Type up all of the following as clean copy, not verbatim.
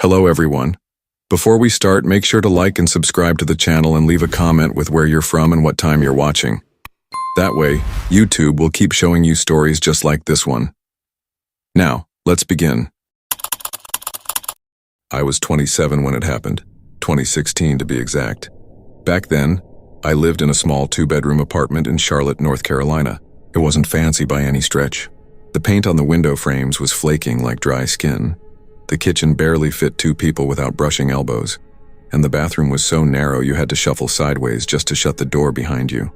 Hello everyone. Before we start, make sure to like and subscribe to the channel and leave a comment with where you're from and what time you're watching. That way, YouTube will keep showing you stories just like this one. Now, let's begin. I was 27 when it happened, 2016 to be exact. Back then, I lived in a small 2-bedroom apartment in Charlotte, North Carolina. It wasn't fancy by any stretch. The paint on the window frames was flaking like dry skin. The kitchen barely fit 2 people without brushing elbows, and the bathroom was so narrow you had to shuffle sideways just to shut the door behind you.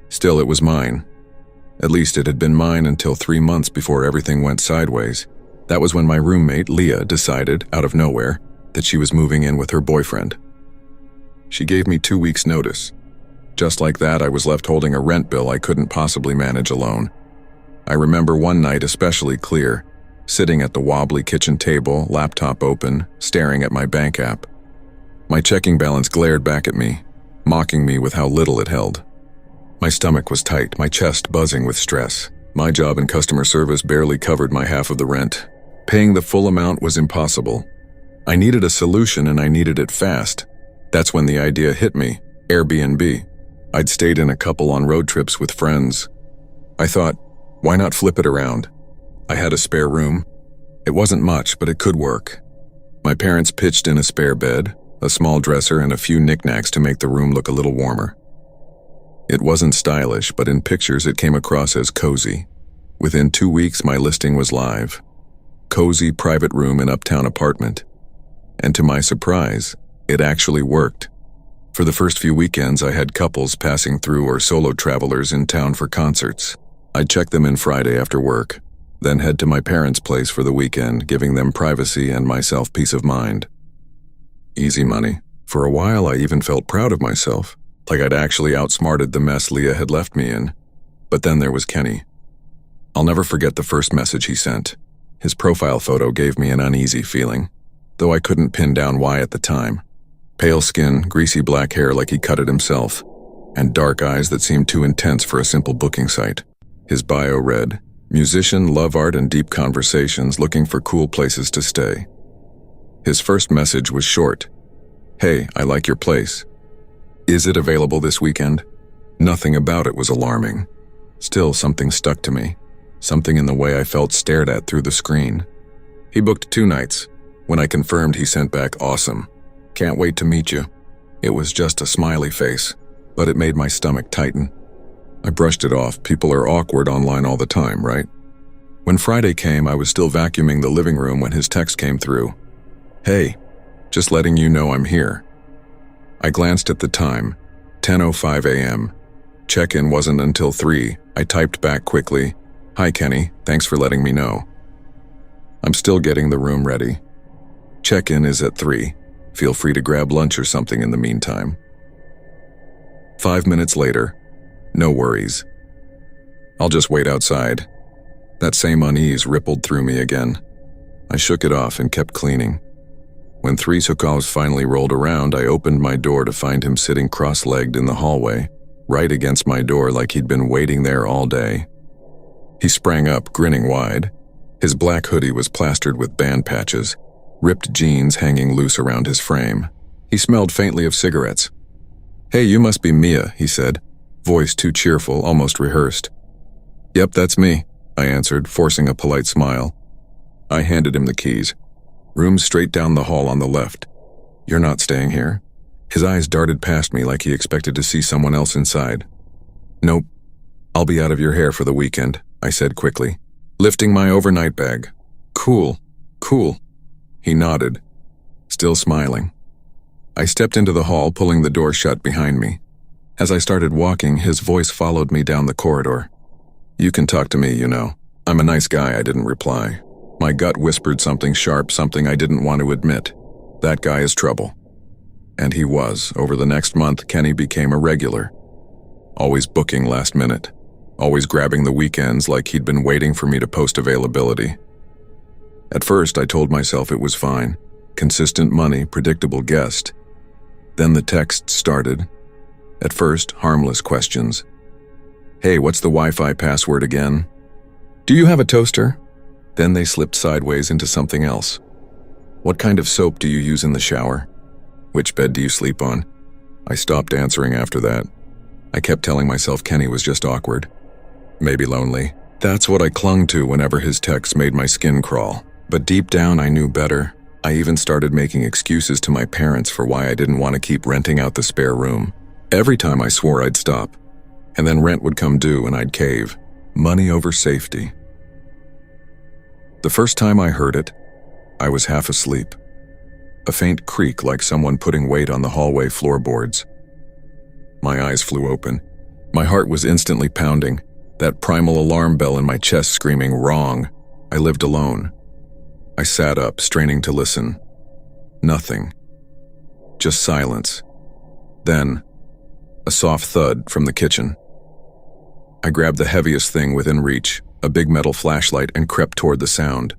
Still, it was mine. At least it had been mine until 3 months before everything went sideways. That was when my roommate, Leah, decided, out of nowhere, that she was moving in with her boyfriend. She gave me 2 weeks' notice. Just like that, I was left holding a rent bill I couldn't possibly manage alone. I remember one night especially clear, sitting at the wobbly kitchen table, laptop open, staring at my bank app. My checking balance glared back at me, mocking me with how little it held. My stomach was tight, my chest buzzing with stress. My job in customer service barely covered my half of the rent. Paying the full amount was impossible. I needed a solution and I needed it fast. That's when the idea hit me, Airbnb. I'd stayed in a couple on road trips with friends. I thought, why not flip it around? I had a spare room. It wasn't much, but it could work. My parents pitched in a spare bed, a small dresser, and a few knickknacks to make the room look a little warmer. It wasn't stylish, but in pictures it came across as cozy. Within 2 weeks, my listing was live. Cozy private room in uptown apartment. And to my surprise, it actually worked. For the first few weekends, I had couples passing through or solo travelers in town for concerts. I'd check them in Friday after work, then head to my parents' place for the weekend, giving them privacy and myself peace of mind. Easy money. For a while, I even felt proud of myself, like I'd actually outsmarted the mess Leah had left me in. But then there was Kenny. I'll never forget the first message he sent. His profile photo gave me an uneasy feeling, though I couldn't pin down why at the time. Pale skin, greasy black hair like he cut it himself, and dark eyes that seemed too intense for a simple booking site. His bio read, musician, love art, and deep conversations, looking for cool places to stay. His first message was short. Hey, I like your place. Is it available this weekend? Nothing about it was alarming. Still, something stuck to me. Something in the way I felt stared at through the screen. He booked 2 nights. When I confirmed, he sent back, awesome. Can't wait to meet you. It was just a smiley face, but it made my stomach tighten. I brushed it off. People are awkward online all the time, right? When Friday came, I was still vacuuming the living room when his text came through. Hey, just letting you know I'm here. I glanced at the time, 10:05 a.m. Check-in wasn't until 3. I typed back quickly, hi Kenny, thanks for letting me know. I'm still getting the room ready. Check-in is at 3. Feel free to grab lunch or something in the meantime. 5 minutes later, no worries. I'll just wait outside. That same unease rippled through me again. I shook it off and kept cleaning. When 3 hours finally rolled around, I opened my door to find him sitting cross-legged in the hallway, right against my door like he'd been waiting there all day. He sprang up, grinning wide. His black hoodie was plastered with band patches, ripped jeans hanging loose around his frame. He smelled faintly of cigarettes. Hey, you must be Mia, he said, voice too cheerful, almost rehearsed. Yep, that's me, I answered, forcing a polite smile. I handed him the keys. Room straight down the hall on the left. You're not staying here? His eyes darted past me like he expected to see someone else inside. Nope. I'll be out of your hair for the weekend, I said quickly, lifting my overnight bag. Cool. He nodded, still smiling. I stepped into the hall, pulling the door shut behind me. As I started walking, his voice followed me down the corridor. You can talk to me, you know. I'm a nice guy, I didn't reply. My gut whispered something sharp, something I didn't want to admit. That guy is trouble. And he was. Over the next month, Kenny became a regular. Always booking last minute. Always grabbing the weekends like he'd been waiting for me to post availability. At first, I told myself it was fine. Consistent money, predictable guest. Then the texts started. At first, harmless questions. Hey, what's the Wi-Fi password again? Do you have a toaster? Then they slipped sideways into something else. What kind of soap do you use in the shower? Which bed do you sleep on? I stopped answering after that. I kept telling myself Kenny was just awkward. Maybe lonely. That's what I clung to whenever his texts made my skin crawl. But deep down I knew better. I even started making excuses to my parents for why I didn't want to keep renting out the spare room. Every time I swore I'd stop. And then rent would come due and I'd cave. Money over safety. The first time I heard it, I was half asleep. A faint creak like someone putting weight on the hallway floorboards. My eyes flew open. My heart was instantly pounding, that primal alarm bell in my chest screaming, "Wrong." I lived alone. I sat up, straining to listen. Nothing. Just silence. Then, a soft thud from the kitchen. I grabbed the heaviest thing within reach, a big metal flashlight, and crept toward the sound.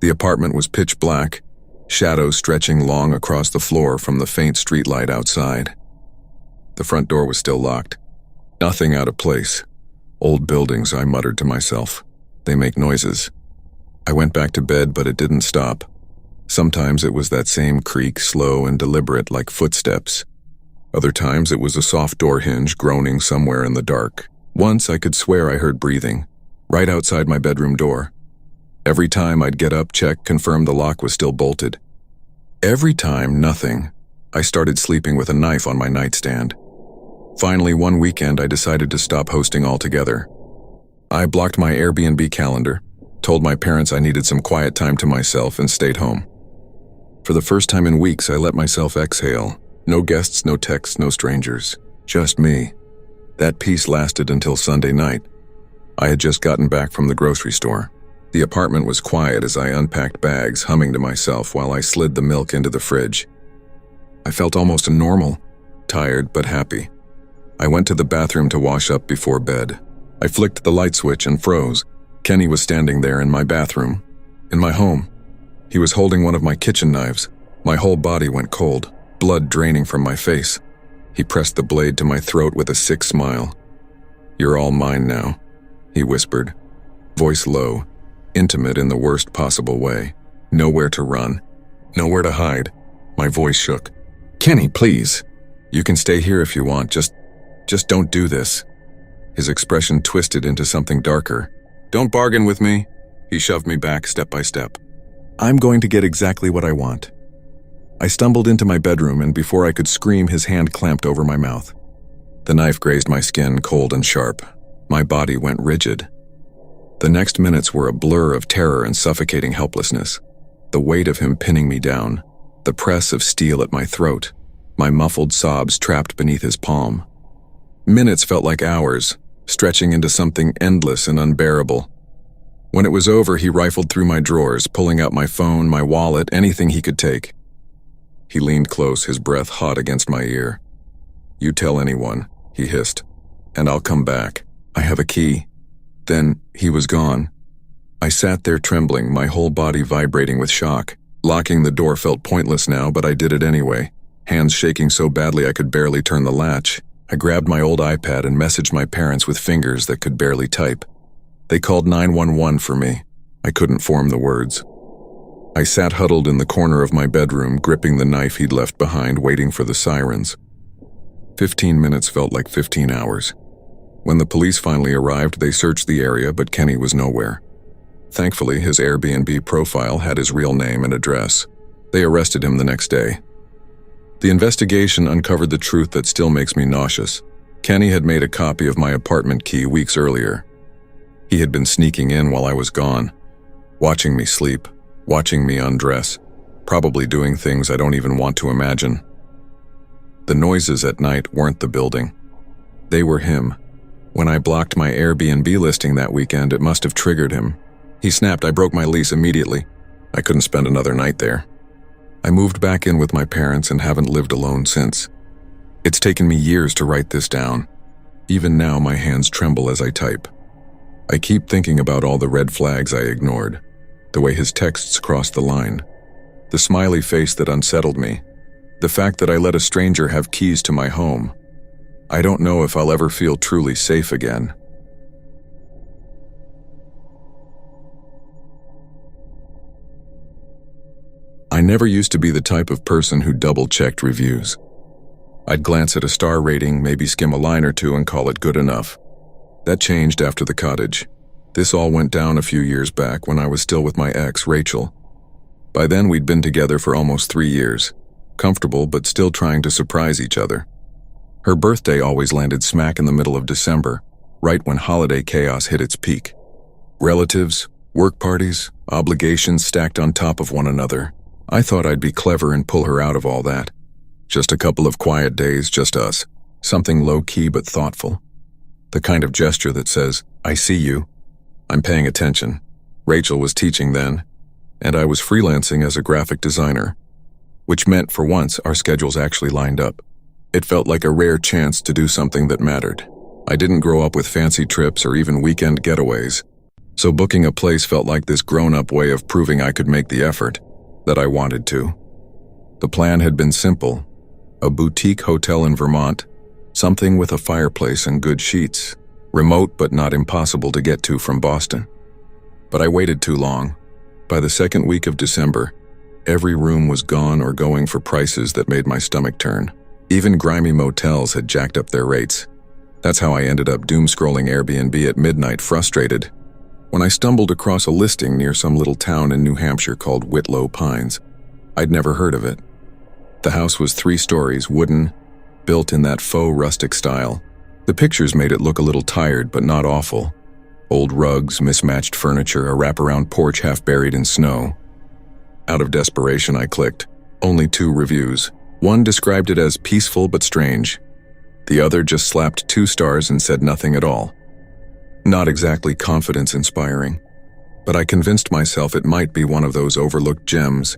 The apartment was pitch black, shadows stretching long across the floor from the faint streetlight outside. The front door was still locked. Nothing out of place. Old buildings, I muttered to myself. They make noises. I went back to bed, but it didn't stop. Sometimes it was that same creak, slow and deliberate like footsteps. Other times it was a soft door hinge groaning somewhere in the dark. Once I could swear I heard breathing, right outside my bedroom door. Every time I'd get up, check, confirm the lock was still bolted. Every time, nothing. I started sleeping with a knife on my nightstand. Finally, one weekend, I decided to stop hosting altogether. I blocked my Airbnb calendar, told my parents I needed some quiet time to myself, and stayed home. For the first time in weeks, I let myself exhale. No guests, no texts, no strangers. Just me. That peace lasted until Sunday night. I had just gotten back from the grocery store. The apartment was quiet as I unpacked bags, humming to myself while I slid the milk into the fridge. I felt almost normal, tired but happy. I went to the bathroom to wash up before bed. I flicked the light switch and froze. Kenny was standing there in my bathroom, in my home. He was holding one of my kitchen knives. My whole body went cold, blood draining from my face. He pressed the blade to my throat with a sick smile. "You're all mine now," he whispered, voice low, intimate in the worst possible way. Nowhere to run, nowhere to hide. My voice shook. "Kenny, please. You can stay here if you want, just don't do this." His expression twisted into something darker. "Don't bargain with me." He shoved me back step by step. "I'm going to get exactly what I want." I stumbled into my bedroom, and before I could scream, his hand clamped over my mouth. The knife grazed my skin, cold and sharp. My body went rigid. The next minutes were a blur of terror and suffocating helplessness. The weight of him pinning me down, the press of steel at my throat, my muffled sobs trapped beneath his palm. Minutes felt like hours, stretching into something endless and unbearable. When it was over, he rifled through my drawers, pulling out my phone, my wallet, anything he could take. He leaned close, his breath hot against my ear. "You tell anyone," he hissed, "and I'll come back. I have a key." Then he was gone. I sat there trembling, my whole body vibrating with shock. Locking the door felt pointless now, but I did it anyway, hands shaking so badly I could barely turn the latch. I grabbed my old iPad and messaged my parents with fingers that could barely type. They called 911 for me. I couldn't form the words. I sat huddled in the corner of my bedroom, gripping the knife he'd left behind, waiting for the sirens. 15 minutes felt like 15 hours. When the police finally arrived, they searched the area, but Kenny was nowhere. Thankfully, his Airbnb profile had his real name and address. They arrested him the next day. The investigation uncovered the truth that still makes me nauseous. Kenny had made a copy of my apartment key weeks earlier. He had been sneaking in while I was gone, watching me sleep, watching me undress, probably doing things I don't even want to imagine. The noises at night weren't the building. They were him. When I blocked my Airbnb listing that weekend, it must have triggered him. He snapped. I broke my lease immediately. I couldn't spend another night there. I moved back in with my parents and haven't lived alone since. It's taken me years to write this down. Even now, my hands tremble as I type. I keep thinking about all the red flags I ignored, the way his texts crossed the line, the smiley face that unsettled me, the fact that I let a stranger have keys to my home. I don't know if I'll ever feel truly safe again. I never used to be the type of person who double-checked reviews. I'd glance at a star rating, maybe skim a line or two and call it good enough. That changed after the cottage. This all went down a few years back when I was still with my ex, Rachel. By then we'd been together for almost 3 years, comfortable but still trying to surprise each other. Her birthday always landed smack in the middle of December, right when holiday chaos hit its peak. Relatives, work parties, obligations stacked on top of one another. I thought I'd be clever and pull her out of all that. Just a couple of quiet days, just us. Something low-key but thoughtful. The kind of gesture that says, I see you. I'm paying attention. Rachel was teaching then, and I was freelancing as a graphic designer, which meant for once our schedules actually lined up. It felt like a rare chance to do something that mattered. I didn't grow up with fancy trips or even weekend getaways, so booking a place felt like this grown-up way of proving I could make the effort, that I wanted to. The plan had been simple. A boutique hotel in Vermont, something with a fireplace and good sheets, remote but not impossible to get to from Boston. But I waited too long. By the second week of December, every room was gone or going for prices that made my stomach turn. Even grimy motels had jacked up their rates. That's how I ended up doom-scrolling Airbnb at midnight, frustrated, when I stumbled across a listing near some little town in New Hampshire called Whitlow Pines. I'd never heard of it. The house was 3 stories, wooden, built in that faux rustic style. The pictures made it look a little tired, but not awful. Old rugs, mismatched furniture, a wraparound porch half buried in snow. Out of desperation, I clicked. Only 2 reviews. One described it as peaceful but strange. The other just slapped 2 stars and said nothing at all. Not exactly confidence-inspiring, but I convinced myself it might be one of those overlooked gems,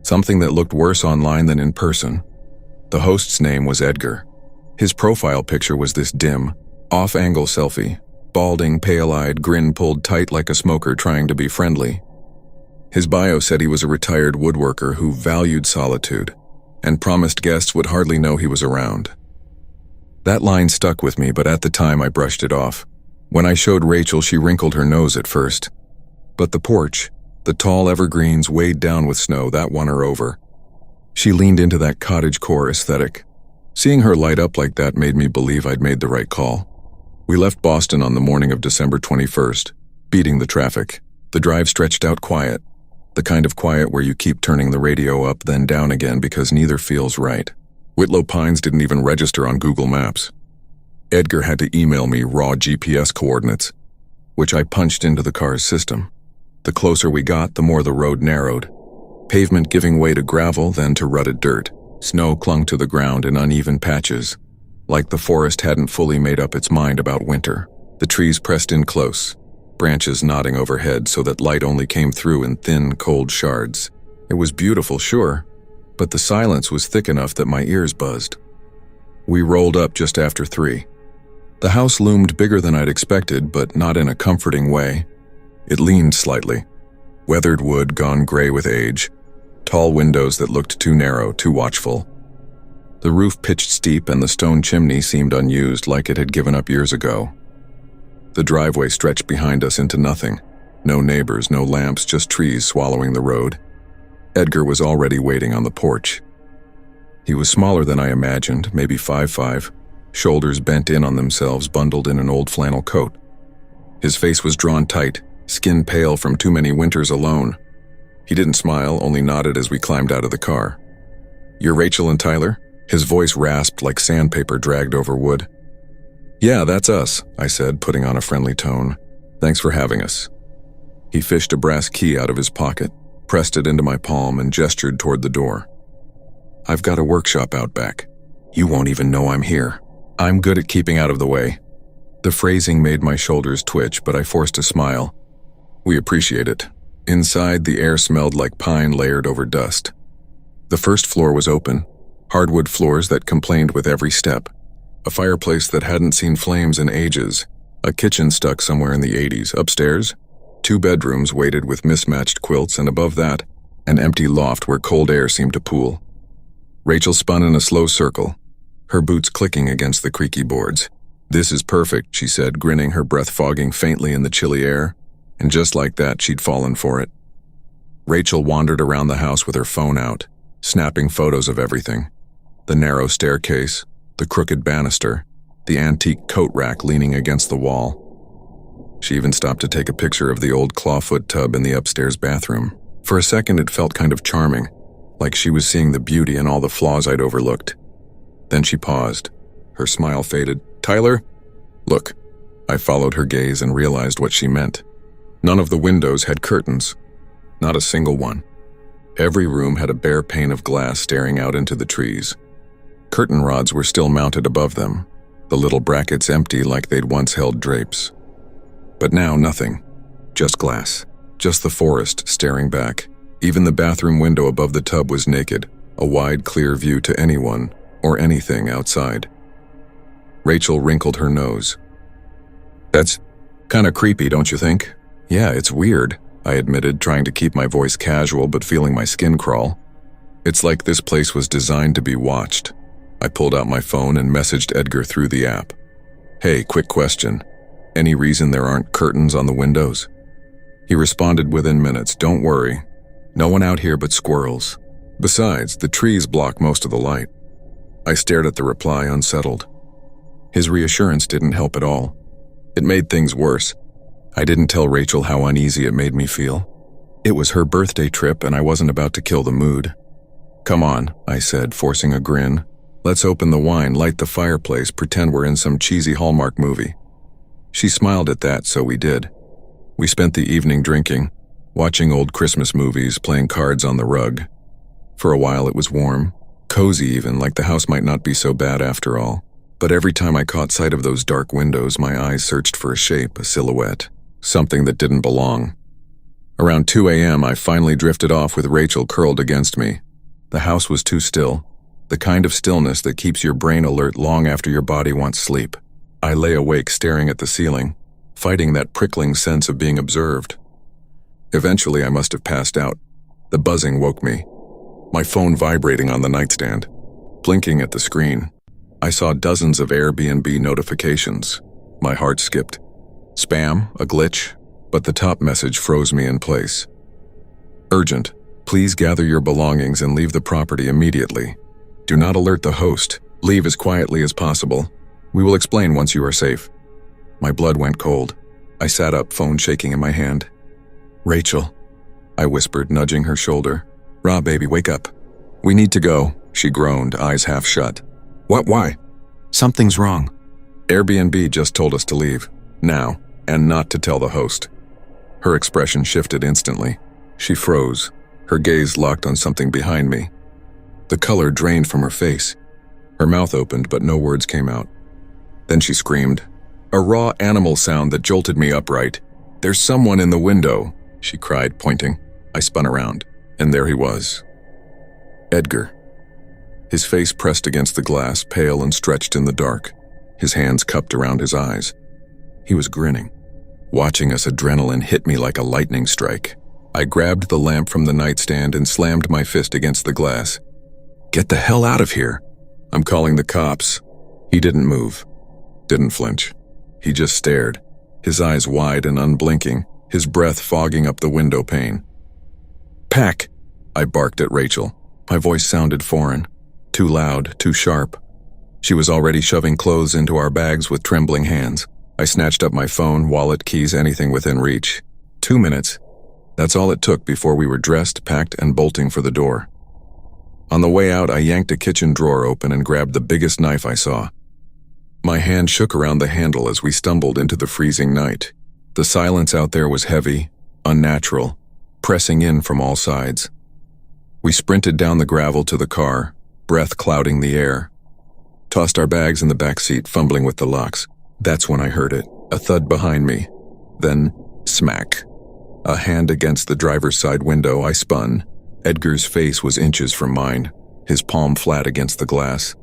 something that looked worse online than in person. The host's name was Edgar. His profile picture was this dim, off-angle selfie, balding, pale-eyed, grin pulled tight like a smoker trying to be friendly. His bio said he was a retired woodworker who valued solitude and promised guests would hardly know he was around. That line stuck with me, but at the time I brushed it off. When I showed Rachel, she wrinkled her nose at first. But the porch, the tall evergreens weighed down with snow, that won her over. She leaned into that cottagecore aesthetic. Seeing her light up like that made me believe I'd made the right call. We left Boston on the morning of December 21st, beating the traffic. The drive stretched out quiet, the kind of quiet where you keep turning the radio up then down again because neither feels right. Whitlow Pines didn't even register on Google Maps. Edgar had to email me raw GPS coordinates, which I punched into the car's system. The closer we got, the more the road narrowed. Pavement giving way to gravel, then to rutted dirt. Snow clung to the ground in uneven patches, like the forest hadn't fully made up its mind about winter. The trees pressed in close, branches nodding overhead so that light only came through in thin, cold shards. It was beautiful, sure, but the silence was thick enough that my ears buzzed. We rolled up just after 3. The house loomed bigger than I'd expected, but not in a comforting way. It leaned slightly. Weathered wood gone gray with age. Tall windows that looked too narrow, too watchful. The roof pitched steep and the stone chimney seemed unused, like it had given up years ago. The driveway stretched behind us into nothing. No neighbors, no lamps, just trees swallowing the road. Edgar was already waiting on the porch. He was smaller than I imagined, maybe 5'5", shoulders bent in on themselves, bundled in an old flannel coat. His face was drawn tight, skin pale from too many winters alone. He didn't smile, only nodded as we climbed out of the car. "You're Rachel and Tyler?" His voice rasped like sandpaper dragged over wood. "Yeah, that's us," I said, putting on a friendly tone. "Thanks for having us." He fished a brass key out of his pocket, pressed it into my palm, and gestured toward the door. "I've got a workshop out back. You won't even know I'm here. I'm good at keeping out of the way." The phrasing made my shoulders twitch, but I forced a smile. "We appreciate it." Inside, the air smelled like pine layered over dust. The first floor was open, hardwood floors that complained with every step, a fireplace that hadn't seen flames in ages, a kitchen stuck somewhere in the 80s. Upstairs, 2 bedrooms weighted with mismatched quilts, and above that, an empty loft where cold air seemed to pool. Rachel spun in a slow circle, her boots clicking against the creaky boards. "This is perfect," she said, grinning, her breath fogging faintly in the chilly air. And just like that, she'd fallen for it. Rachel wandered around the house with her phone out, snapping photos of everything. The narrow staircase, the crooked banister, the antique coat rack leaning against the wall. She even stopped to take a picture of the old clawfoot tub in the upstairs bathroom. For a second it felt kind of charming, like she was seeing the beauty in all the flaws I'd overlooked. Then she paused. Her smile faded. "Tyler? Look." I followed her gaze and realized what she meant. None of the windows had curtains. Not a single one. Every room had a bare pane of glass staring out into the trees. Curtain rods were still mounted above them, the little brackets empty like they'd once held drapes. But now nothing. Just glass. Just the forest staring back. Even the bathroom window above the tub was naked, a wide, clear view to anyone or anything outside. Rachel wrinkled her nose. "That's kinda creepy, don't you think?" "Yeah, it's weird," I admitted, trying to keep my voice casual but feeling my skin crawl. "It's like this place was designed to be watched." I pulled out my phone and messaged Edgar through the app. "Hey, quick question. Any reason there aren't curtains on the windows?" He responded within minutes, "Don't worry. No one out here but squirrels. Besides, the trees block most of the light." I stared at the reply, unsettled. His reassurance didn't help at all. It made things worse. I didn't tell Rachel how uneasy it made me feel. It was her birthday trip and I wasn't about to kill the mood. "Come on," I said, forcing a grin. "Let's open the wine, light the fireplace, pretend we're in some cheesy Hallmark movie." She smiled at that, so we did. We spent the evening drinking, watching old Christmas movies, playing cards on the rug. For a while it was warm, cozy even, like the house might not be so bad after all. But every time I caught sight of those dark windows, my eyes searched for a shape, a silhouette, something that didn't belong. Around 2 a.m., I finally drifted off with Rachel curled against me. The house was too still, the kind of stillness that keeps your brain alert long after your body wants sleep. I lay awake staring at the ceiling, fighting that prickling sense of being observed. Eventually, I must have passed out. The buzzing woke me. My phone vibrating on the nightstand, blinking at the screen. I saw dozens of Airbnb notifications. My heart skipped. Spam? A glitch? But the top message froze me in place. "Urgent. Please gather your belongings and leave the property immediately. Do not alert the host. Leave as quietly as possible. We will explain once you are safe." My blood went cold. I sat up, phone shaking in my hand. "Rachel," I whispered, nudging her shoulder. "Raw, baby, wake up." "We need to go," she groaned, eyes half shut. "What? Why?" "Something's wrong. Airbnb just told us to leave. Now, and not to tell the host." Her expression shifted instantly. She froze, her gaze locked on something behind me. The color drained from her face. Her mouth opened, but no words came out. Then she screamed, a raw animal sound that jolted me upright. "There's someone in the window," she cried, pointing. I spun around, and there he was. Edgar. His face pressed against the glass, pale and stretched in the dark, his hands cupped around his eyes. He was grinning. Watching us, adrenaline hit me like a lightning strike. I grabbed the lamp from the nightstand and slammed my fist against the glass. "Get the hell out of here! I'm calling the cops." He didn't move, didn't flinch. He just stared, his eyes wide and unblinking, his breath fogging up the window pane. "Pack!" I barked at Rachel. My voice sounded foreign. Too loud, too sharp. She was already shoving clothes into our bags with trembling hands. I snatched up my phone, wallet, keys, anything within reach. 2 minutes. That's all it took before we were dressed, packed, and bolting for the door. On the way out, I yanked a kitchen drawer open and grabbed the biggest knife I saw. My hand shook around the handle as we stumbled into the freezing night. The silence out there was heavy, unnatural, pressing in from all sides. We sprinted down the gravel to the car, breath clouding the air. Tossed our bags in the back seat, fumbling with the locks. That's when I heard it, a thud behind me. Then, smack. A hand against the driver's side window. I spun. Edgar's face was inches from mine, his palm flat against the glass.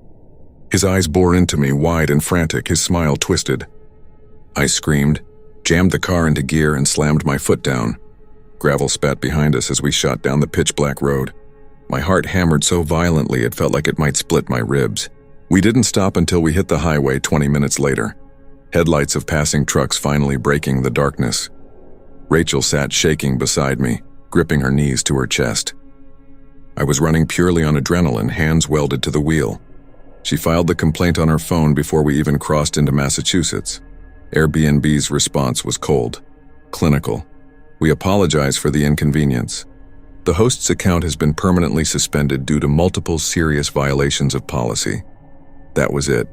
His eyes bore into me, wide and frantic, his smile twisted. I screamed, jammed the car into gear, and slammed my foot down. Gravel spat behind us as we shot down the pitch-black road. My heart hammered so violently it felt like it might split my ribs. We didn't stop until we hit the highway 20 minutes later, headlights of passing trucks finally breaking the darkness. Rachel sat shaking beside me, gripping her knees to her chest. I was running purely on adrenaline, hands welded to the wheel. She filed the complaint on her phone before we even crossed into Massachusetts. Airbnb's response was cold, clinical. We apologize for the inconvenience. The host's account has been permanently suspended due to multiple serious violations of policy. That was it.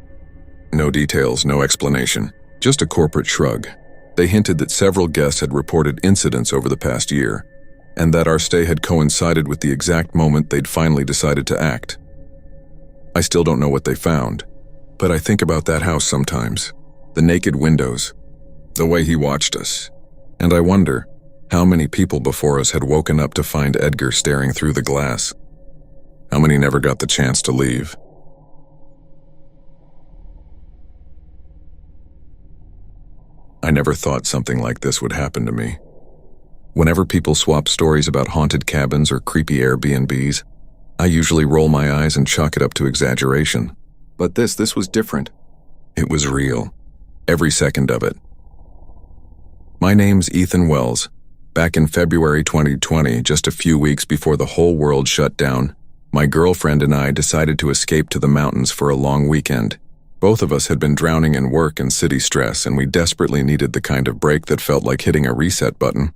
No details, no explanation, just a corporate shrug. They hinted that several guests had reported incidents over the past year, and that our stay had coincided with the exact moment they'd finally decided to act. I still don't know what they found, but I think about that house sometimes. The naked windows, the way he watched us, and I wonder how many people before us had woken up to find Edgar staring through the glass. How many never got the chance to leave? I never thought something like this would happen to me. Whenever people swap stories about haunted cabins or creepy Airbnbs, I usually roll my eyes and chalk it up to exaggeration. But this was different. It was real. Every second of it. My name's Ethan Wells. Back in February 2020, just a few weeks before the whole world shut down, my girlfriend and I decided to escape to the mountains for a long weekend. Both of us had been drowning in work and city stress, and we desperately needed the kind of break that felt like hitting a reset button.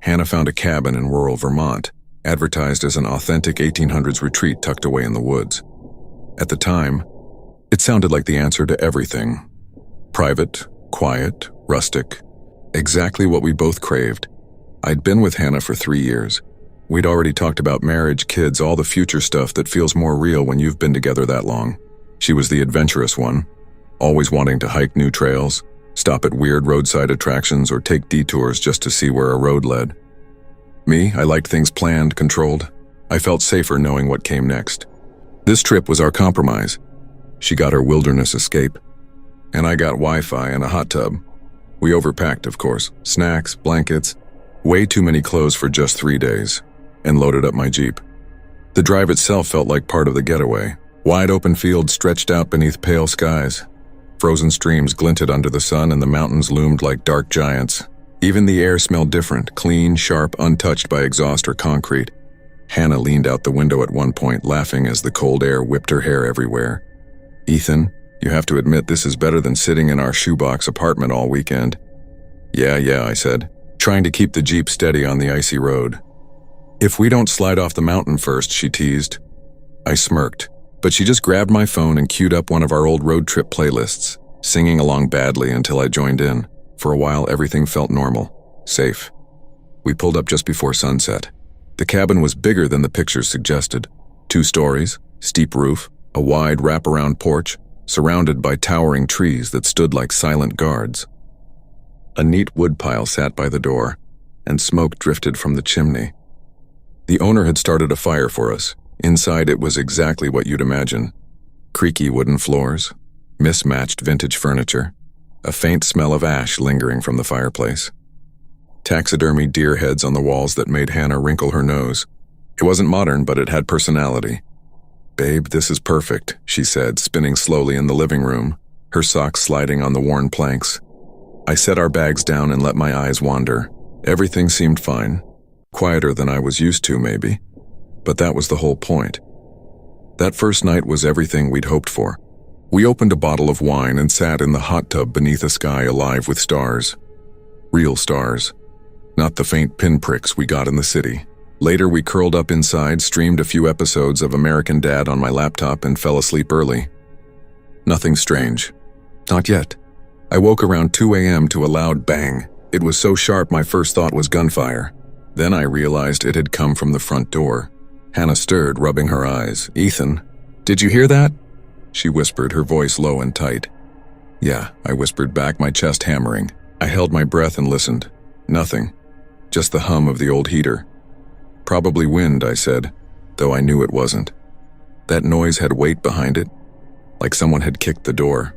Hannah found a cabin in rural Vermont, advertised as an authentic 1800s retreat tucked away in the woods. At the time, it sounded like the answer to everything. Private, quiet, rustic. Exactly what we both craved. I'd been with Hannah for 3 years. We'd already talked about marriage, kids, all the future stuff that feels more real when you've been together that long. She was the adventurous one, always wanting to hike new trails, stop at weird roadside attractions, or take detours just to see where a road led. Me, I liked things planned, controlled. I felt safer knowing what came next. This trip was our compromise. She got her wilderness escape, and I got Wi-Fi and a hot tub. We overpacked, of course, snacks, blankets, way too many clothes for just 3 days, and loaded up my Jeep. The drive itself felt like part of the getaway. Wide open fields stretched out beneath pale skies. Frozen streams glinted under the sun, and the mountains loomed like dark giants. Even the air smelled different, clean, sharp, untouched by exhaust or concrete. Hannah leaned out the window at one point, laughing as the cold air whipped her hair everywhere. "Ethan, you have to admit this is better than sitting in our shoebox apartment all weekend." Yeah, I said, trying to keep the Jeep steady on the icy road. "If we don't slide off the mountain first," she teased. I smirked, but she just grabbed my phone and queued up one of our old road trip playlists, singing along badly until I joined in. For a while, everything felt normal, safe. We pulled up just before sunset. The cabin was bigger than the pictures suggested. 2 stories, steep roof, a wide wraparound porch, surrounded by towering trees that stood like silent guards. A neat woodpile sat by the door, and smoke drifted from the chimney. The owner had started a fire for us. Inside, it was exactly what you'd imagine. Creaky wooden floors, mismatched vintage furniture, a faint smell of ash lingering from the fireplace. Taxidermy deer heads on the walls that made Hannah wrinkle her nose. It wasn't modern, but it had personality. "Babe, this is perfect," she said, spinning slowly in the living room, her socks sliding on the worn planks. I set our bags down and let my eyes wander. Everything seemed fine. Quieter than I was used to, maybe. But that was the whole point. That first night was everything we'd hoped for. We opened a bottle of wine and sat in the hot tub beneath a sky alive with stars. Real stars. Not the faint pinpricks we got in the city. Later, we curled up inside, streamed a few episodes of American Dad on my laptop, and fell asleep early. Nothing strange. Not yet. I woke around 2 a.m. to a loud bang. It was so sharp my first thought was gunfire. Then I realized it had come from the front door. Hannah stirred, rubbing her eyes. "Ethan, did you hear that?" she whispered, her voice low and tight. "Yeah," I whispered back, my chest hammering. I held my breath and listened. Nothing. Just the hum of the old heater. "Probably wind," I said, though I knew it wasn't. That noise had weight behind it, like someone had kicked the door.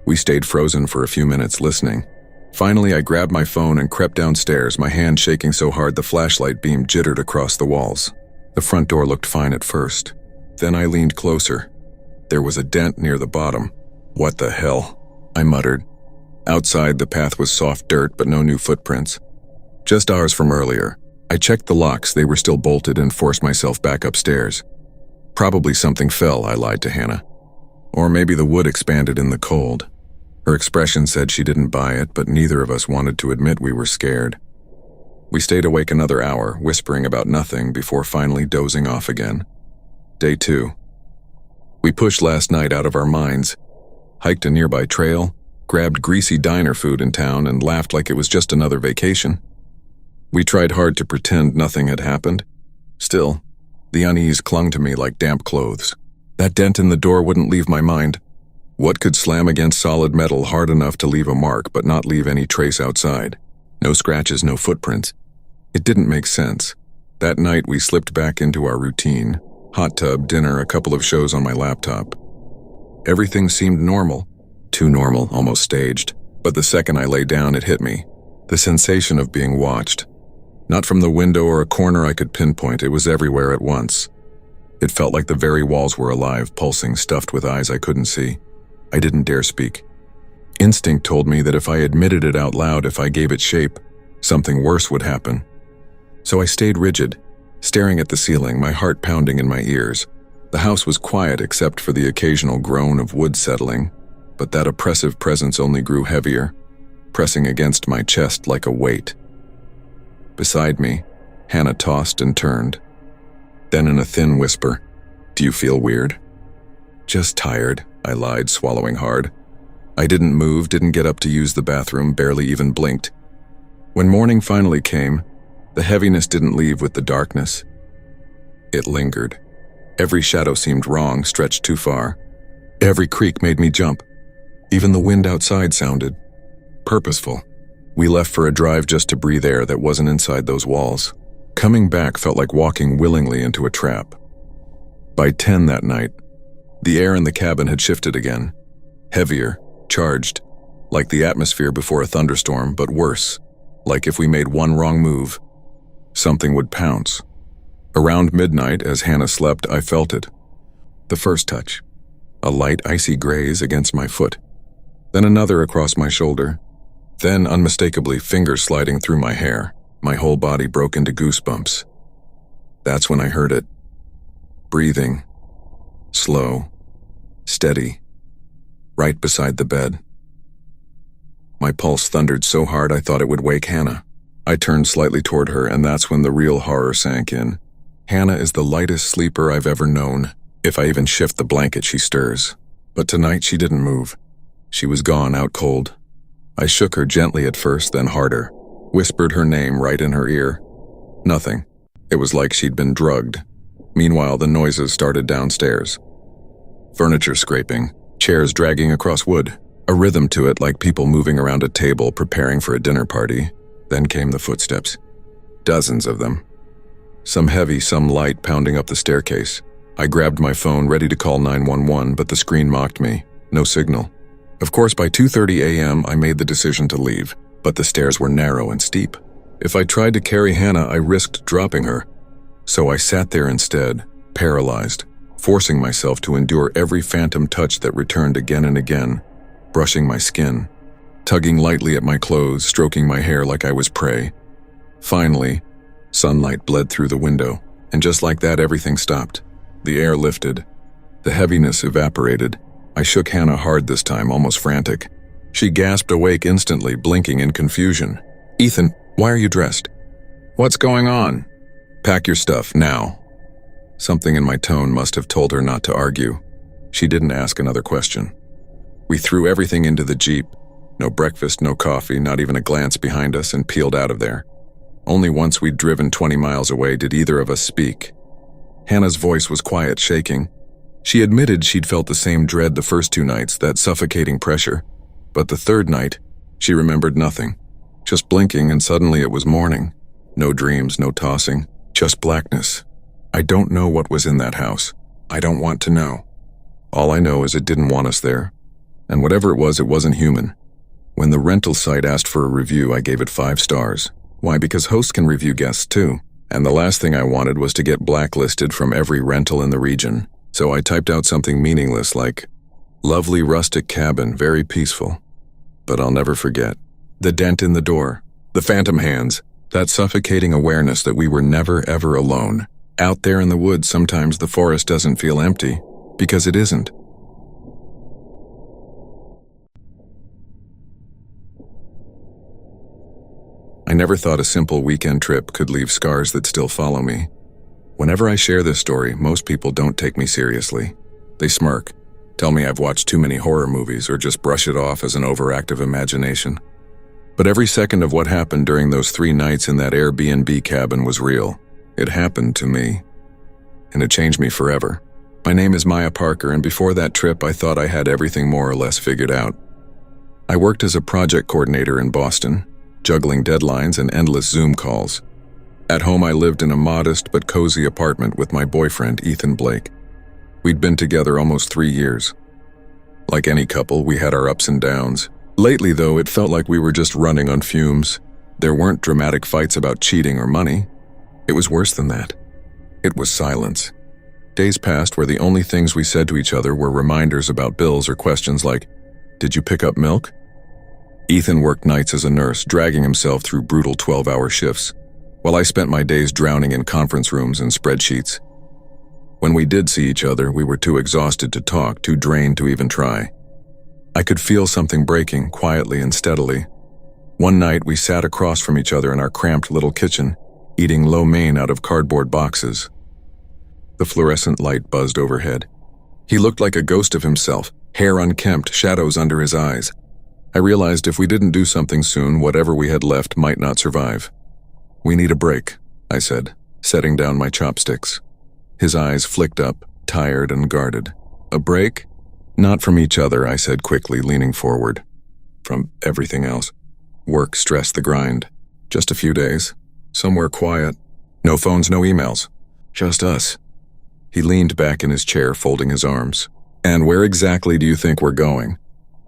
We stayed frozen for a few minutes listening. Finally, I grabbed my phone and crept downstairs, my hand shaking so hard the flashlight beam jittered across the walls. The front door looked fine at first. Then I leaned closer. There was a dent near the bottom. "What the hell?" I muttered. Outside, the path was soft dirt, but no new footprints. Just ours from earlier. I checked the locks, they were still bolted, and forced myself back upstairs. Probably something fell, I lied to Hannah. Or maybe the wood expanded in the cold. Her expression said she didn't buy it, but neither of us wanted to admit we were scared. We stayed awake another hour, whispering about nothing, before finally dozing off again. Day 2. We pushed last night out of our minds, hiked a nearby trail, grabbed greasy diner food in town, and laughed like it was just another vacation. We tried hard to pretend nothing had happened. Still, the unease clung to me like damp clothes. That dent in the door wouldn't leave my mind. What could slam against solid metal hard enough to leave a mark but not leave any trace outside? No scratches, no footprints. It didn't make sense. That night we slipped back into our routine. Hot tub, dinner, a couple of shows on my laptop. Everything seemed normal. Too normal, almost staged. But the second I lay down, it hit me. The sensation of being watched. Not from the window or a corner I could pinpoint, it was everywhere at once. It felt like the very walls were alive, pulsing, stuffed with eyes I couldn't see. I didn't dare speak. Instinct told me that if I admitted it out loud, if I gave it shape, something worse would happen. So I stayed rigid, staring at the ceiling, my heart pounding in my ears. The house was quiet except for the occasional groan of wood settling, but that oppressive presence only grew heavier, pressing against my chest like a weight. Beside me, Hannah tossed and turned. Then in a thin whisper, "Do you feel weird?" "Just tired," I lied, swallowing hard. I didn't move, didn't get up to use the bathroom, barely even blinked. When morning finally came, the heaviness didn't leave with the darkness. It lingered. Every shadow seemed wrong, stretched too far. Every creak made me jump. Even the wind outside sounded purposeful. We left for a drive just to breathe air that wasn't inside those walls. Coming back felt like walking willingly into a trap. By 10 that night, the air in the cabin had shifted again. Heavier, charged, like the atmosphere before a thunderstorm, but worse, like if we made one wrong move, something would pounce. Around midnight, as Hannah slept, I felt it. The first touch, a light icy graze against my foot, then another across my shoulder, then unmistakably fingers sliding through my hair. My whole body broke into goosebumps. That's when I heard it. Breathing. Slow. Steady. Right beside the bed. My pulse thundered so hard I thought it would wake Hannah. I turned slightly toward her, and that's when the real horror sank in. Hannah is the lightest sleeper I've ever known. If I even shift the blanket, she stirs. But tonight she didn't move. She was gone, out cold. I shook her gently at first, then harder. Whispered her name right in her ear. Nothing. It was like she'd been drugged. Meanwhile, the noises started downstairs. Furniture scraping, chairs dragging across wood, a rhythm to it like people moving around a table preparing for a dinner party. Then came the footsteps. Dozens of them. Some heavy, some light, pounding up the staircase. I grabbed my phone, ready to call 911, but the screen mocked me. No signal. Of course, by 2:30 a.m., I made the decision to leave. But the stairs were narrow and steep. If I tried to carry Hannah, I risked dropping her. So I sat there instead, paralyzed, forcing myself to endure every phantom touch that returned again and again, brushing my skin, tugging lightly at my clothes, stroking my hair like I was prey. Finally, sunlight bled through the window, and just like that, everything stopped. The air lifted. The heaviness evaporated. I shook Hannah hard this time, almost frantic. She gasped awake instantly, blinking in confusion. "Ethan, why are you dressed?" "What's going on?" "Pack your stuff, now." Something in my tone must have told her not to argue. She didn't ask another question. We threw everything into the Jeep. No breakfast, no coffee, not even a glance behind us, and peeled out of there. Only once we'd driven 20 miles away did either of us speak. Hannah's voice was quiet, shaking. She admitted she'd felt the same dread the first 2 nights, that suffocating pressure. But the third night, she remembered nothing. Just blinking, and suddenly it was morning. No dreams, no tossing, just blackness. I don't know what was in that house. I don't want to know. All I know is it didn't want us there. And whatever it wasn't human. When the rental site asked for a review, I gave it 5 stars. Why? Because hosts can review guests too. And the last thing I wanted was to get blacklisted from every rental in the region. So I typed out something meaningless like, "Lovely rustic cabin, very peaceful." But I'll never forget. The dent in the door, the phantom hands, That suffocating awareness that we were never ever alone. Out there in the woods, sometimes the forest doesn't feel empty, because it isn't. I never thought a simple weekend trip could leave scars that still follow me. Whenever I share this story, most people don't take me seriously. They smirk, tell me I've watched too many horror movies, or just brush it off as an overactive imagination. But every second of what happened during those 3 nights in that Airbnb cabin was real. It happened to me. And it changed me forever. My name is Maya Parker, and before that trip I thought I had everything more or less figured out. I worked as a project coordinator in Boston, juggling deadlines and endless Zoom calls. At home I lived in a modest but cozy apartment with my boyfriend, Ethan Blake. We'd been together almost 3 years. Like any couple, we had our ups and downs. Lately, though, it felt like we were just running on fumes. There weren't dramatic fights about cheating or money. It was worse than that. It was silence. Days passed where the only things we said to each other were reminders about bills or questions like, "Did you pick up milk?" Ethan worked nights as a nurse, dragging himself through brutal 12-hour shifts, while I spent my days drowning in conference rooms and spreadsheets. When we did see each other, we were too exhausted to talk, too drained to even try. I could feel something breaking, quietly and steadily. One night, we sat across from each other in our cramped little kitchen, eating lo mein out of cardboard boxes. The fluorescent light buzzed overhead. He looked like a ghost of himself, hair unkempt, shadows under his eyes. I realized if we didn't do something soon, whatever we had left might not survive. "We need a break," I said, setting down my chopsticks. His eyes flicked up, tired and guarded. "A break?" "Not from each other," I said quickly, leaning forward. "From everything else. Work, stress, the grind. Just a few days. Somewhere quiet. No phones, no emails. Just us." He leaned back in his chair, folding his arms. "And where exactly do you think we're going?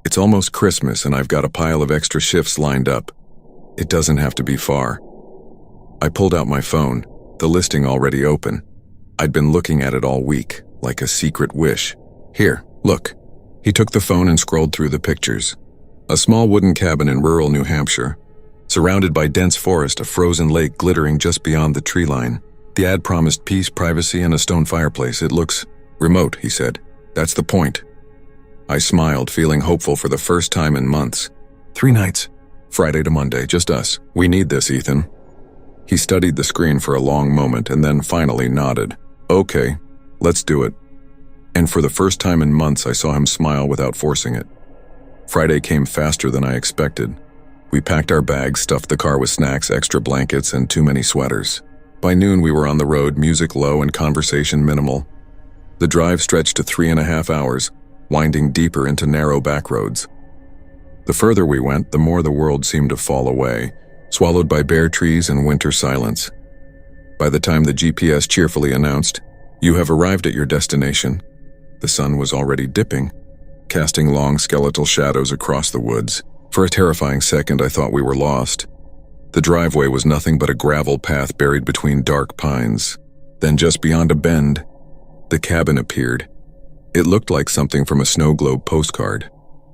It's almost Christmas and I've got a pile of extra shifts lined up. It doesn't have to be far." I pulled out my phone, the listing already open. I'd been looking at it all week, like a secret wish. "Here, look." He took the phone and scrolled through the pictures. A small wooden cabin in rural New Hampshire, surrounded by dense forest, a frozen lake glittering just beyond the tree line. The ad promised peace, privacy, and a stone fireplace. "It looks remote," he said. "That's the point." I smiled, feeling hopeful for the first time in months. 3 nights. Friday to Monday, just us. "We need this, Ethan." He studied the screen for a long moment and then finally nodded. "Okay, let's do it." And for the first time in months, I saw him smile without forcing it. Friday came faster than I expected. We packed our bags, stuffed the car with snacks, extra blankets, and too many sweaters. By noon, we were on the road, music low and conversation minimal. The drive stretched to 3.5 hours, winding deeper into narrow back roads. The further we went, the more the world seemed to fall away, swallowed by bare trees and winter silence. By the time the GPS cheerfully announced, "You have arrived at your destination," the sun was already dipping, casting long skeletal shadows across the woods. For a terrifying second, I thought we were lost. The driveway was nothing but a gravel path buried between dark pines. Then just beyond a bend, the cabin appeared. It looked like something from a snow globe postcard.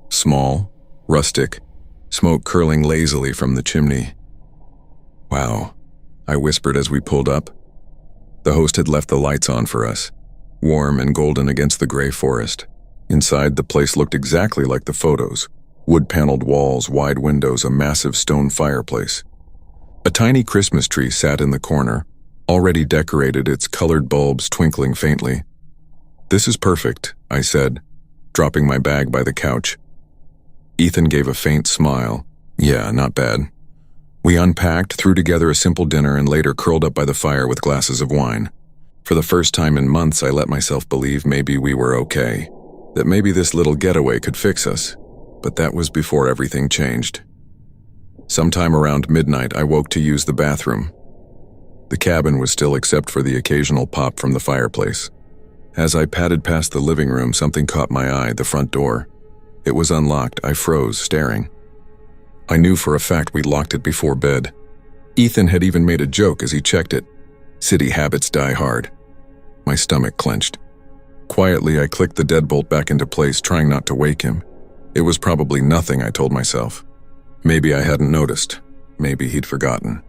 Small, rustic, smoke curling lazily from the chimney. "Wow," I whispered as we pulled up. The host had left the lights on for us, warm and golden against the gray forest. Inside, the place looked exactly like the photos. Wood-paneled walls, wide windows, a massive stone fireplace. A tiny Christmas tree sat in the corner, already decorated, its colored bulbs twinkling faintly. "This is perfect," I said, dropping my bag by the couch. Ethan gave a faint smile. "Yeah, not bad." We unpacked, threw together a simple dinner, and later curled up by the fire with glasses of wine. For the first time in months, I let myself believe maybe we were okay, that maybe this little getaway could fix us. But that was before everything changed. Sometime around midnight, I woke to use the bathroom. The cabin was still except for the occasional pop from the fireplace. As I padded past the living room, something caught my eye, the front door. It was unlocked. I froze, staring. I knew for a fact we'd locked it before bed. Ethan had even made a joke as he checked it. City habits die hard. My stomach clenched. Quietly, I clicked the deadbolt back into place, trying not to wake him. It was probably nothing, I told myself. Maybe I hadn't noticed. Maybe he'd forgotten.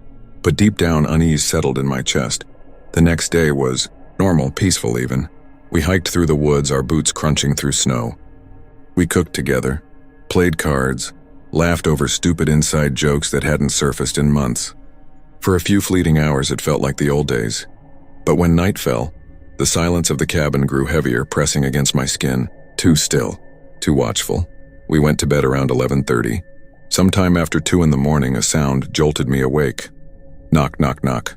But deep down, unease settled in my chest. The next day was normal, peaceful even. We hiked through the woods, our boots crunching through snow. We cooked together, played cards, laughed over stupid inside jokes that hadn't surfaced in months. For a few fleeting hours, it felt like the old days. But when night fell, the silence of the cabin grew heavier, pressing against my skin. Too still, too watchful. We went to bed around 11:30. Sometime after 2 in the morning, a sound jolted me awake. Knock, knock, knock.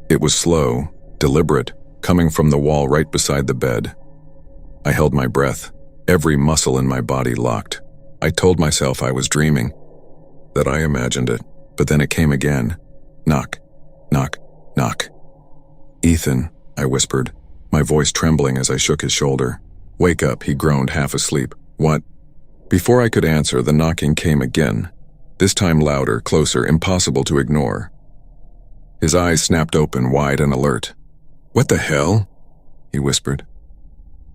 It was slow, deliberate, coming from the wall right beside the bed. I held my breath, every muscle in my body locked. I told myself I was dreaming, that I imagined it, but then it came again. Knock, knock, knock. "Ethan," I whispered, my voice trembling as I shook his shoulder. "Wake up," he groaned, half asleep. "What?" Before I could answer, the knocking came again, this time louder, closer, impossible to ignore. His eyes snapped open, wide and alert. "What the hell?" he whispered.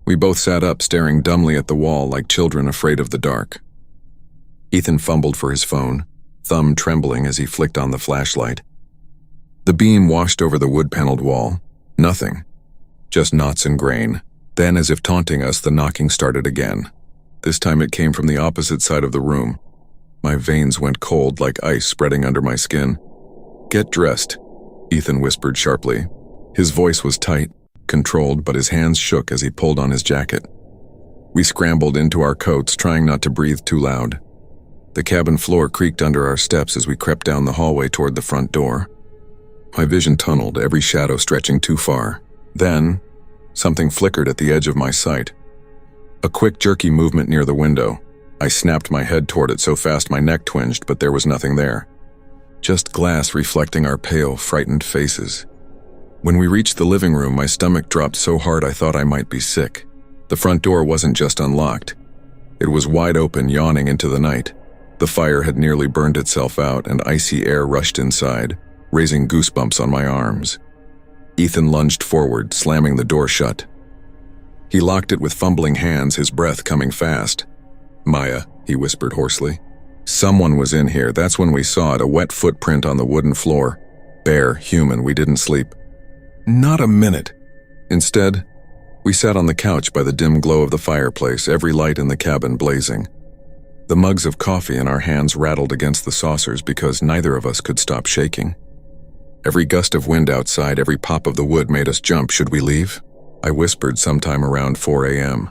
We both sat up, staring dumbly at the wall like children afraid of the dark. Ethan fumbled for his phone, thumb trembling as he flicked on the flashlight. The beam washed over the wood-paneled wall. Nothing. Just knots and grain. Then, as if taunting us, the knocking started again. This time it came from the opposite side of the room. My veins went cold like ice spreading under my skin. "Get dressed," Ethan whispered sharply. His voice was tight, controlled, but his hands shook as he pulled on his jacket. We scrambled into our coats, trying not to breathe too loud. The cabin floor creaked under our steps as we crept down the hallway toward the front door. My vision tunneled, every shadow stretching too far. Then, something flickered at the edge of my sight. A quick, jerky movement near the window. I snapped my head toward it so fast my neck twinged, but there was nothing there. Just glass reflecting our pale, frightened faces. When we reached the living room, my stomach dropped so hard I thought I might be sick. The front door wasn't just unlocked. It was wide open, yawning into the night. The fire had nearly burned itself out, and icy air rushed inside, raising goosebumps on my arms. Ethan lunged forward, slamming the door shut. He locked it with fumbling hands, his breath coming fast. "Maya," he whispered hoarsely. "Someone was in here. That's when we saw it, a wet footprint on the wooden floor. Bare, human, we didn't sleep." Not a minute. Instead, we sat on the couch by the dim glow of the fireplace, every light in the cabin blazing. The mugs of coffee in our hands rattled against the saucers because neither of us could stop shaking. Every gust of wind outside, every pop of the wood made us jump. "Should we leave?" I whispered sometime around 4 a.m.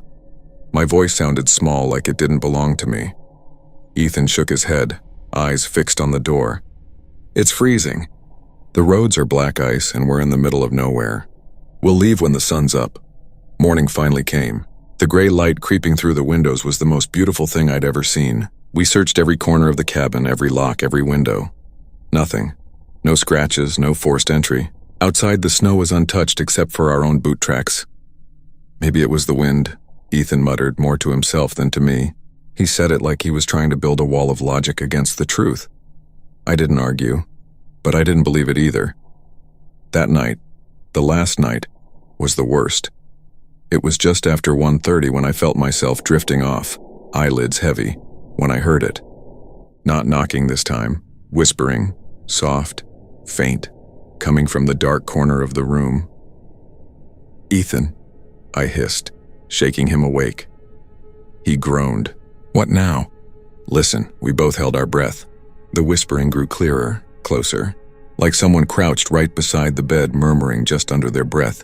My voice sounded small, like it didn't belong to me. Ethan shook his head, eyes fixed on the door. "It's freezing. The roads are black ice and we're in the middle of nowhere. We'll leave when the sun's up." Morning finally came. The gray light creeping through the windows was the most beautiful thing I'd ever seen. We searched every corner of the cabin, every lock, every window. Nothing. No scratches, no forced entry. Outside, the snow was untouched except for our own boot tracks. "Maybe it was the wind," Ethan muttered, more to himself than to me. He said it like he was trying to build a wall of logic against the truth. I didn't argue, but I didn't believe it either. That night, the last night, was the worst. It was just after 1:30 when I felt myself drifting off, eyelids heavy, when I heard it. Not knocking this time, whispering, soft, faint, coming from the dark corner of the room. "Ethan," I hissed, shaking him awake. He groaned. "What now?" "Listen," we both held our breath. The whispering grew clearer, closer, like someone crouched right beside the bed, murmuring just under their breath.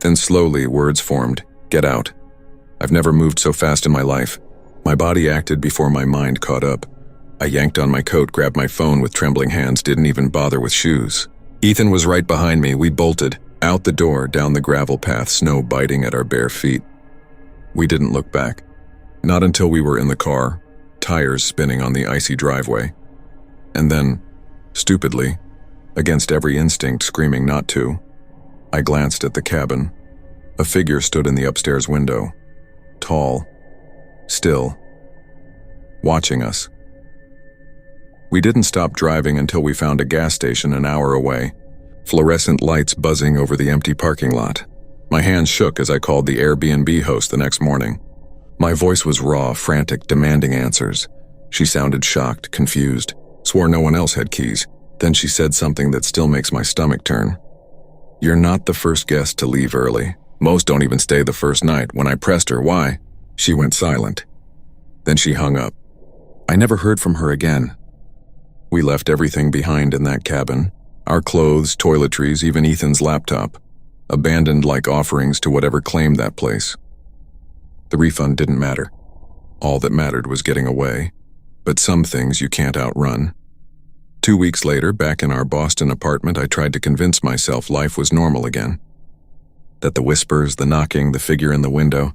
Then slowly words formed. "Get out." I've never moved so fast in my life. My body acted before my mind caught up. I yanked on my coat, grabbed my phone with trembling hands, didn't even bother with shoes. Ethan was right behind me. We bolted, out the door, down the gravel path, snow biting at our bare feet. We didn't look back. Not until we were in the car, tires spinning on the icy driveway. And then, stupidly, against every instinct screaming not to, I glanced at the cabin. A figure stood in the upstairs window, tall, still, watching us. We didn't stop driving until we found a gas station an hour away, fluorescent lights buzzing over the empty parking lot. My hands shook as I called the Airbnb host the next morning. My voice was raw, frantic, demanding answers. She sounded shocked, confused, swore no one else had keys. Then she said something that still makes my stomach turn. "You're not the first guest to leave early. Most don't even stay the first night." When I pressed her why, she went silent. Then she hung up. I never heard from her again. We left everything behind in that cabin. Our clothes, toiletries, even Ethan's laptop. Abandoned like offerings to whatever claimed that place. The refund didn't matter. All that mattered was getting away. But some things you can't outrun. 2 weeks later, back in our Boston apartment, I tried to convince myself life was normal again. That the whispers, the knocking, the figure in the window,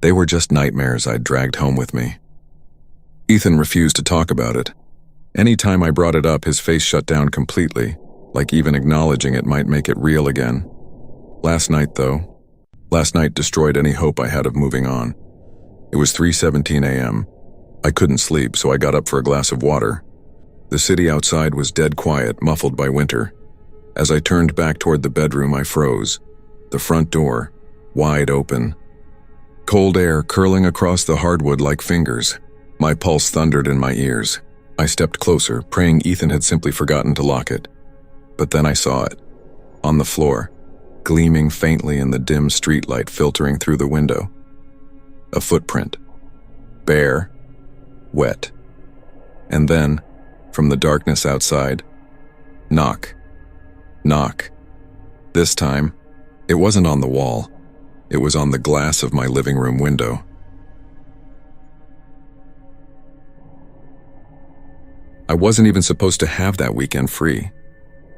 they were just nightmares I'd dragged home with me. Ethan refused to talk about it. Any time I brought it up, his face shut down completely, like even acknowledging it might make it real again. Last night destroyed any hope I had of moving on. It was 3:17 a.m. I couldn't sleep, so I got up for a glass of water. The city outside was dead quiet, muffled by winter. As I turned back toward the bedroom, I froze. The front door, wide open. Cold air curling across the hardwood like fingers. My pulse thundered in my ears. I stepped closer, praying Ethan had simply forgotten to lock it. But then I saw it. On the floor, gleaming faintly in the dim streetlight filtering through the window. A footprint. Bare. Wet. And then, from the darkness outside, knock. Knock. This time, it wasn't on the wall. It was on the glass of my living room window. I wasn't even supposed to have that weekend free.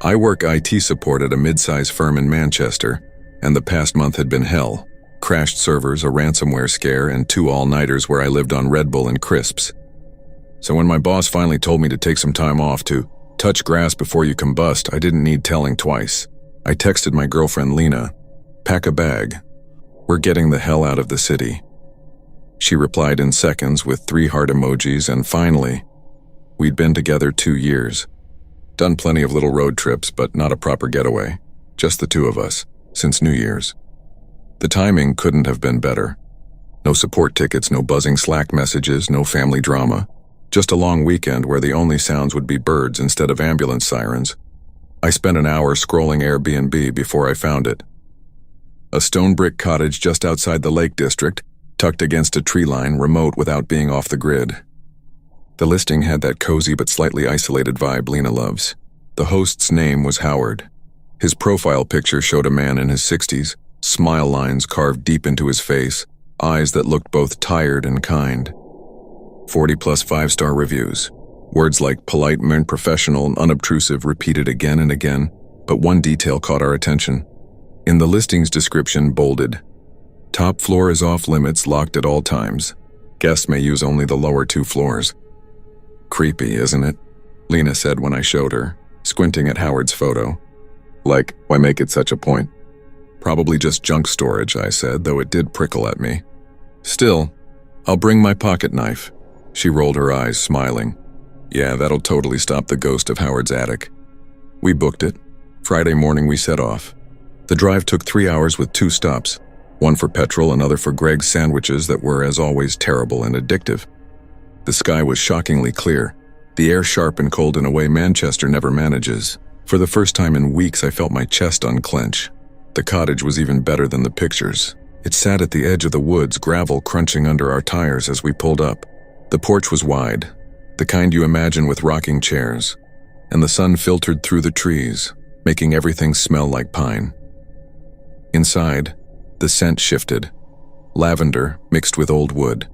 I work IT support at a mid-size firm in Manchester, and the past month had been hell. Crashed servers, a ransomware scare, and 2 all-nighters where I lived on Red Bull and crisps. So when my boss finally told me to take some time off to touch grass before you combust, I didn't need telling twice. I texted my girlfriend Lena, "Pack a bag. We're getting the hell out of the city." She replied in seconds with 3 heart emojis, and finally, we'd been together 2 years. Done plenty of little road trips, but not a proper getaway. Just the 2 of us, since New Year's. The timing couldn't have been better. No support tickets, no buzzing Slack messages, no family drama. Just a long weekend where the only sounds would be birds instead of ambulance sirens. I spent an hour scrolling Airbnb before I found it. A stone brick cottage just outside the Lake District, tucked against a tree line, remote without being off the grid. The listing had that cozy but slightly isolated vibe Lena loves. The host's name was Howard. His profile picture showed a man in his 60s, smile lines carved deep into his face, eyes that looked both tired and kind. 40+ 5-star reviews. Words like polite and professional and unobtrusive repeated again and again, but one detail caught our attention. In the listing's description, bolded, "Top floor is off limits, locked at all times. Guests may use only the lower 2 floors." Creepy, isn't it? Lena said when I showed her, squinting at Howard's photo. Like, why make it such a point? Probably just junk storage, I said, though it did prickle at me. Still, I'll bring my pocket knife. She rolled her eyes, smiling. Yeah, that'll totally stop the ghost of Howard's attic. We booked it. Friday morning we set off. The drive took 3 hours with 2 stops, one for petrol, another for Greg's sandwiches that were, as always, terrible and addictive. The sky was shockingly clear, the air sharp and cold in a way Manchester never manages. For the first time in weeks, I felt my chest unclench. The cottage was even better than the pictures. It sat at the edge of the woods, gravel crunching under our tires as we pulled up. The porch was wide, the kind you imagine with rocking chairs, and the sun filtered through the trees, making everything smell like pine. Inside, the scent shifted, lavender mixed with old wood.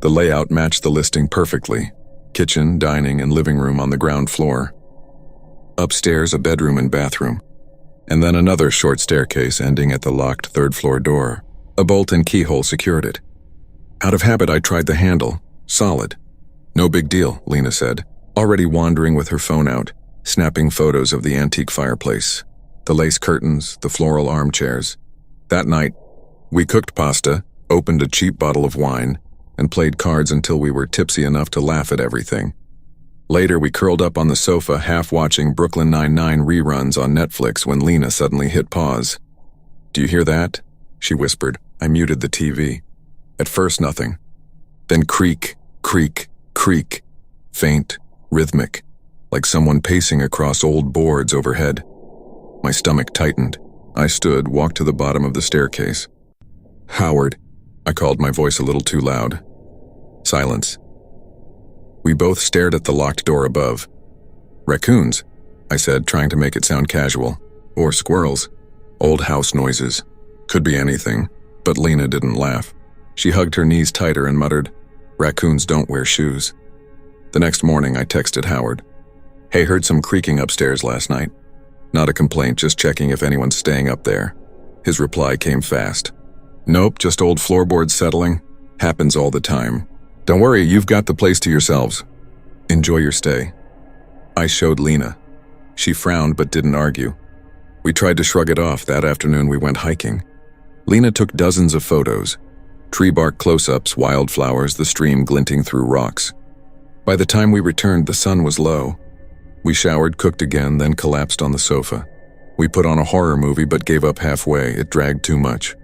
The layout matched the listing perfectly, kitchen, dining, and living room on the ground floor. Upstairs, a bedroom and bathroom, and then another short staircase ending at the locked 3rd-floor door. A bolt and keyhole secured it. Out of habit, I tried the handle. Solid. No big deal, Lena said, already wandering with her phone out, snapping photos of the antique fireplace, the lace curtains, the floral armchairs. That night, we cooked pasta, opened a cheap bottle of wine, and played cards until we were tipsy enough to laugh at everything. Later, we curled up on the sofa, half watching Brooklyn Nine-Nine reruns on Netflix when Lena suddenly hit pause. "Do you hear that?" she whispered. I muted the TV. At first, nothing. Then creak, creak, creak. Faint, rhythmic. like someone pacing across old boards overhead. My stomach tightened. I stood, walked to the bottom of the staircase. "Howard," I called, my voice a little too loud. Silence. We both stared at the locked door above. "Raccoons," I said, trying to make it sound casual. "Or squirrels. Old house noises. Could be anything." But Lena didn't laugh. She hugged her knees tighter and muttered, "Raccoons don't wear shoes." The next morning, I texted Howard. "Hey, heard some creaking upstairs last night. Not a complaint, just checking if anyone's staying up there." His reply came fast. "Nope, just old floorboards settling. Happens all the time. Don't worry, you've got the place to yourselves. Enjoy your stay." I showed Lena. She frowned but didn't argue. We tried to shrug it off. That afternoon we went hiking. Lena took dozens of photos. Tree bark close-ups, wildflowers, the stream glinting through rocks. By the time we returned, the sun was low. We showered, cooked again, then collapsed on the sofa. We put on a horror movie but gave up halfway. It dragged too much.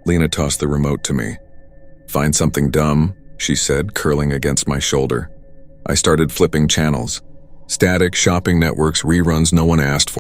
Lena tossed the remote to me. "Find something dumb," she said, curling against my shoulder. I started flipping channels. Static, shopping networks, reruns no one asked for.